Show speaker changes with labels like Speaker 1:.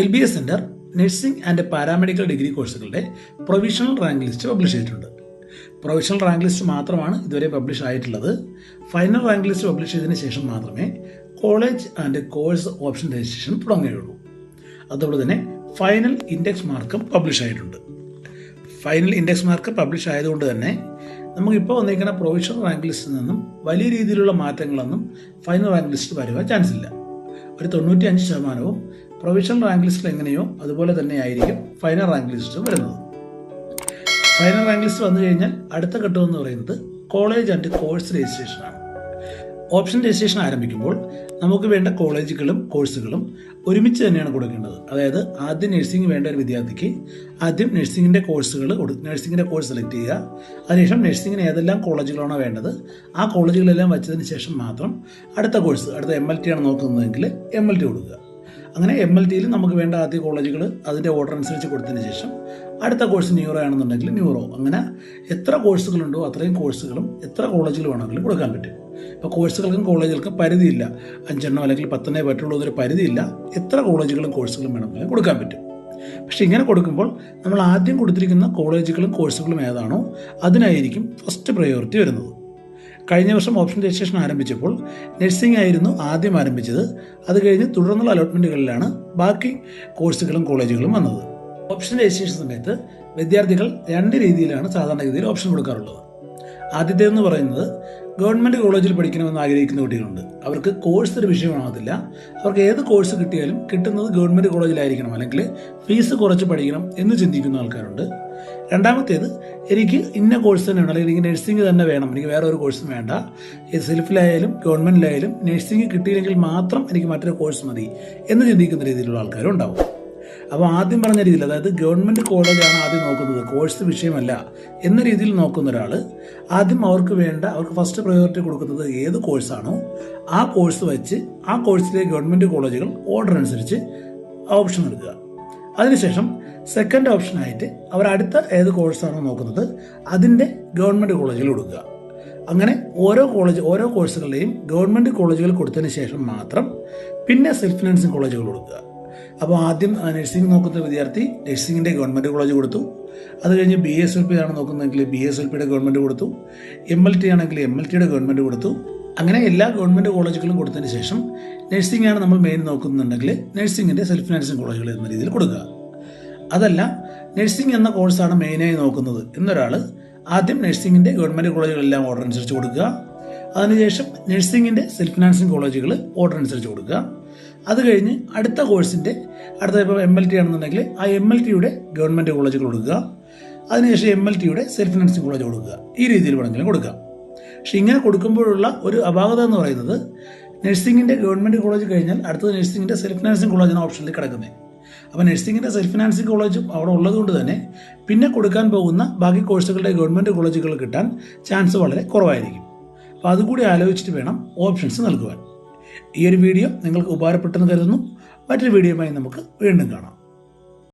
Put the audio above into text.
Speaker 1: LBS centre nursing and paramedical degree കോഴ്സുകളുടെ provisional rank list publish ചെയ്തിട്ടുണ്ട്. Provisional rank list മാത്രമാണ് ഇതുവരെ publish ആയിട്ടുള്ളത്. ഫൈനൽ റാങ്ക് ലിസ്റ്റ് പബ്ലിഷ് ചെയ്തതിന് ശേഷം മാത്രമേ college and course option registration തുടങ്ങുകയുള്ളൂ. അതുപോലെ തന്നെ ഫൈനൽ ഇൻഡെക്സ് മാർക്കും പബ്ലിഷ് ആയിട്ടുണ്ട്. ഫൈനൽ ഇൻഡെക്സ് മാർക്ക് പബ്ലിഷ് ആയതുകൊണ്ട് തന്നെ നമുക്കിപ്പോൾ വന്നിരിക്കുന്ന പ്രൊവിഷണൽ റാങ്ക് ലിസ്റ്റിൽ നിന്നും വലിയ രീതിയിലുള്ള മാറ്റങ്ങളൊന്നും ഫൈനൽ റാങ്ക് ലിസ്റ്റ് വരുവാൻ ചാൻസ് ഇല്ല. ഒരു 95% പ്രൊവിഷണൽ റാങ്ക് ലിസ്റ്റിൽ എങ്ങനെയോ അതുപോലെ തന്നെ ആയിരിക്കും ഫൈനൽ റാങ്ക് ലിസ്റ്റ് വരുന്നത്. ഫൈനൽ റാങ്ക് ലിസ്റ്റ് വന്നു കഴിഞ്ഞാൽ അടുത്ത ഘട്ടം എന്ന് പറയുന്നത് കോളേജ് ആൻഡ് കോഴ്സ് രജിസ്ട്രേഷനാണ്. ഓപ്ഷൻ രജിസ്ട്രേഷൻ ആരംഭിക്കുമ്പോൾ നമുക്ക് വേണ്ട കോളേജുകളും കോഴ്സുകളും ഒരുമിച്ച് തന്നെയാണ് കൊടുക്കേണ്ടത്. അതായത് ആദ്യം നഴ്സിംഗ് വേണ്ട ഒരു വിദ്യാർത്ഥിക്ക് ആദ്യം നഴ്സിംഗിൻ്റെ കോഴ്സ് സെലക്ട് ചെയ്യുക. അതിനുശേഷം നഴ്സിംഗിന് ഏതെല്ലാം കോളേജുകളാണോ വേണ്ടത് ആ കോളേജുകളെല്ലാം വച്ചതിന് ശേഷം മാത്രം അടുത്ത MLT ആണ് നോക്കുന്നതെങ്കിൽ MLT കൊടുക്കുക. അങ്ങനെ MLTയിൽ നമുക്ക് വേണ്ട ആദ്യ കോളേജുകൾ അതിൻ്റെ ഓർഡർ അനുസരിച്ച് കൊടുത്തതിന് ശേഷം അടുത്ത കോഴ്സ് ന്യൂറോ ആണെന്നുണ്ടെങ്കിൽ ന്യൂറോ, അങ്ങനെ എത്ര കോഴ്സുകളുണ്ടോ അത്രയും കോഴ്സുകളും എത്ര കോളേജുകൾ വേണമെങ്കിലും കൊടുക്കാൻ പറ്റും. ഇപ്പോൾ കോഴ്സുകൾക്കും കോളേജുകൾക്കും പരിധിയില്ല, 5 അല്ലെങ്കിൽ 10 പറ്റുള്ളൂ എന്നൊരു പരിധിയില്ല. എത്ര കോളേജുകളും കോഴ്സുകളും വേണമെങ്കിലും കൊടുക്കാൻ പറ്റും. പക്ഷെ ഇങ്ങനെ കൊടുക്കുമ്പോൾ നമ്മൾ ആദ്യം കൊടുത്തിരിക്കുന്ന കോളേജുകളും കോഴ്സുകളും ഏതാണോ അതിനായിരിക്കും ഫസ്റ്റ് പ്രയോറിറ്റി വരുന്നത്. കഴിഞ്ഞ വർഷം ഓപ്ഷൻ രജിസ്ട്രേഷൻ ആരംഭിച്ചപ്പോൾ നഴ്സിംഗ് ആയിരുന്നു ആദ്യം ആരംഭിച്ചത്. അത് കഴിഞ്ഞ് തുടർന്നുള്ള അലോട്ട്മെൻറ്റുകളിലാണ് ബാക്കി കോഴ്സുകളും കോളേജുകളും വന്നത്. ഓപ്ഷൻ രജിസ്ട്രേഷൻ സമയത്ത് വിദ്യാർത്ഥികൾ 2 രീതിയിലാണ് സാധാരണഗതിയിൽ ഓപ്ഷൻ കൊടുക്കാറുള്ളത്. ആദ്യത്തേതെന്ന് പറയുന്നത് ഗവൺമെൻറ് കോളേജിൽ പഠിക്കണമെന്ന് ആഗ്രഹിക്കുന്ന കുട്ടികളുണ്ട്. അവർക്ക് കോഴ്സ് ഒരു വിഷയമാകത്തില്ല. അവർക്ക് ഏത് കോഴ്സ് കിട്ടിയാലും കിട്ടുന്നത് ഗവൺമെൻറ് കോളേജിലായിരിക്കണം, അല്ലെങ്കിൽ ഫീസ് കുറച്ച് പഠിക്കണം എന്ന് ചിന്തിക്കുന്ന ആൾക്കാരുണ്ട്. രണ്ടാമത്തേത്, എനിക്ക് ഇന്ന കോഴ്സ് തന്നെ വേണം, അല്ലെങ്കിൽ എനിക്ക് നഴ്സിംഗ് തന്നെ വേണം, എനിക്ക് വേറെ ഒരു കോഴ്സും വേണ്ട, ഇത് സെൽഫിലായാലും ഗവൺമെൻറ്റിലായാലും നഴ്സിംഗ് കിട്ടിയില്ലെങ്കിൽ മാത്രം എനിക്ക് മറ്റൊരു കോഴ്സ് മതി എന്ന് ചിന്തിക്കുന്ന രീതിയിലുള്ള ആൾക്കാരും ഉണ്ടാവും. അപ്പോൾ ആദ്യം പറഞ്ഞ രീതിയിൽ, അതായത് ഗവൺമെൻറ് കോളേജാണ് ആദ്യം നോക്കുന്നത്, കോഴ്സ് വിഷയമല്ല എന്ന രീതിയിൽ നോക്കുന്ന ഒരാൾ ആദ്യം അവർക്ക് ഫസ്റ്റ് പ്രയോറിറ്റി കൊടുക്കുന്നത് ഏത് കോഴ്സാണോ ആ കോഴ്സ് വെച്ച് ആ കോഴ്സിലെ ഗവൺമെൻറ് കോളേജുകൾ ഓർഡർ അനുസരിച്ച് ഓപ്ഷൻ എടുക്കുക. അതിനുശേഷം സെക്കൻഡ് ഓപ്ഷനായിട്ട് അവർ അടുത്ത ഏത് കോഴ്സാണോ നോക്കുന്നത് അതിൻ്റെ ഗവൺമെൻറ് കോളേജുകൾ കൊടുക്കുക. അങ്ങനെ ഓരോ കോഴ്സുകളുടെയും ഗവൺമെൻറ് കോളേജുകൾ കൊടുത്തതിന് ശേഷം മാത്രം പിന്നെ സെൽഫ് ഫിനാൻസിങ് കോളേജുകൾ കൊടുക്കുക. അപ്പോൾ ആദ്യം നഴ്സിംഗ് നോക്കുന്ന വിദ്യാർത്ഥി നഴ്സിംഗിൻ്റെ ഗവൺമെൻറ് കോളേജ് കൊടുത്തു. അത് കഴിഞ്ഞ് BSLP ആണ് നോക്കുന്നതെങ്കിൽ BSLPയുടെ ഗവൺമെൻറ് കൊടുത്തു. MLT ആണെങ്കിൽ MLTയുടെ ഗവൺമെൻറ് കൊടുത്തു. അങ്ങനെ എല്ലാ ഗവൺമെൻറ് കോളേജുകളും കൊടുത്തതിന് ശേഷം നഴ്സിംഗ് ആണ് നമ്മൾ മെയിൻ നോക്കുന്നുണ്ടെങ്കിൽ നഴ്സിംഗിൻ്റെ സെൽഫ് ഫിനാൻസിങ് കോളേജുകൾ എന്ന രീതിയിൽ കൊടുക്കുക. അതല്ല, നഴ്സിംഗ് എന്ന കോഴ്സാണ് മെയിനായി നോക്കുന്നത് എന്നൊരാൾ ആദ്യം നഴ്സിംഗിൻ്റെ ഗവൺമെൻറ് കോളേജുകളെല്ലാം ഓർഡർ അനുസരിച്ച് കൊടുക്കുക. അതിനുശേഷം നഴ്സിംഗിൻ്റെ സെൽഫ് ഫിനാൻസിങ് കോളേജുകൾ ഓർഡർ അനുസരിച്ച് കൊടുക്കുക. അത് കഴിഞ്ഞ് അടുത്ത കോഴ്സിൻ്റെ ഇപ്പോൾ MLT ആണെന്നുണ്ടെങ്കിൽ ആ MLTയുടെ ഗവൺമെൻറ് കോളേജുകൾ കൊടുക്കുക. അതിനുശേഷം MLTയുടെ സെൽഫ് ഫിനാൻസിങ് കോളേജ് കൊടുക്കുക. ഈ രീതിയിൽ വേണമെങ്കിലും കൊടുക്കാം. പക്ഷെ ഇങ്ങനെ കൊടുക്കുമ്പോഴുള്ള ഒരു അപാകത എന്ന് പറയുന്നത്, നഴ്സിംഗിൻ്റെ ഗവൺമെൻറ് കോളേജ് കഴിഞ്ഞാൽ അടുത്തത് നഴ്സിംഗിൻ്റെ സെൽഫ് ഫിനാൻസിങ് കോളേജിന് ഓപ്ഷനിൽ കിടക്കുന്നത്. അപ്പോൾ നഴ്സിംഗിൻ്റെ സെൽഫ് ഫിനാൻസിങ് കോളേജും അവിടെ ഉള്ളതുകൊണ്ട് തന്നെ പിന്നെ കൊടുക്കാൻ പോകുന്ന ബാക്കി കോഴ്സുകളുടെ ഗവൺമെൻറ് കോളേജുകൾ കിട്ടാൻ ചാൻസ് വളരെ കുറവായിരിക്കും. അപ്പോൾ അതുകൂടി ആലോചിച്ചിട്ട് വേണം ഓപ്ഷൻസ് നൽകുവാൻ. ഈ ഒരു വീഡിയോ നിങ്ങൾക്ക് ഉപകാരപ്പെട്ടെന്ന് കരുതുന്നു. മറ്റൊരു വീഡിയോയുമായി നമുക്ക് വീണ്ടും കാണാം.